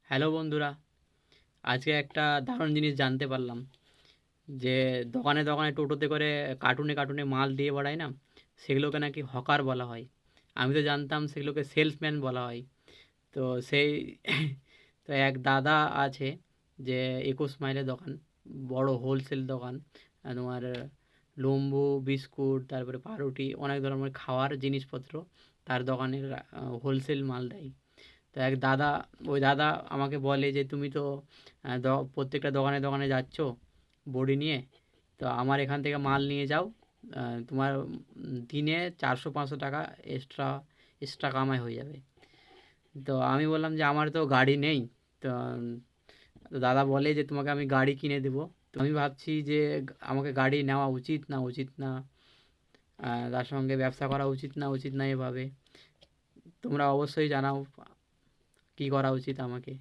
Hello বন্ধুরা, আজকে একটা দারুণ জিনিস জানতে পারলাম যে দোকানে দোকানে টোটোতে করে কার্টুনে কার্টুনে মাল দিয়ে বেড়ায় না, সেগুলোকে নাকি হকার বলা হয়। আমি তো জানতাম সেগুলোকে সেলসম্যান বলা হয়। তো সেই তো এক দাদা আছে, যে 21 মাইলের দোকান, বড় হোলসেল দোকান। তোমার লম্বু বিস্কুট, তারপরে পাউরুটি, অনেক ধরনের খাওয়ার জিনিসপত্র তার দোকানের হোলসেল মাল দেয়। তো এক দাদা, ওই দাদা আমাকে বলে যে তুমি তো প্রত্যেকটা দোকানে দোকানে যাচ্ছ বড়ি নিয়ে, তো আমার এখান থেকে মাল নিয়ে যাও। তোমার দিনে 400-500 টাকা এক্সট্রা এক্সট্রা কামাই হয়ে যাবে। তো আমি বললাম যে আমার তো গাড়ি নেই। তো তো দাদা বলে যে তোমাকে আমি গাড়ি কিনে দেবো। তো আমি ভাবছি যে আমাকে গাড়ি নেওয়া উচিত না উচিত না, তার সঙ্গে ব্যবসা করা উচিত না উচিত না, এভাবে তোমরা অবশ্যই জানাও কি করা উচিত আমাকে।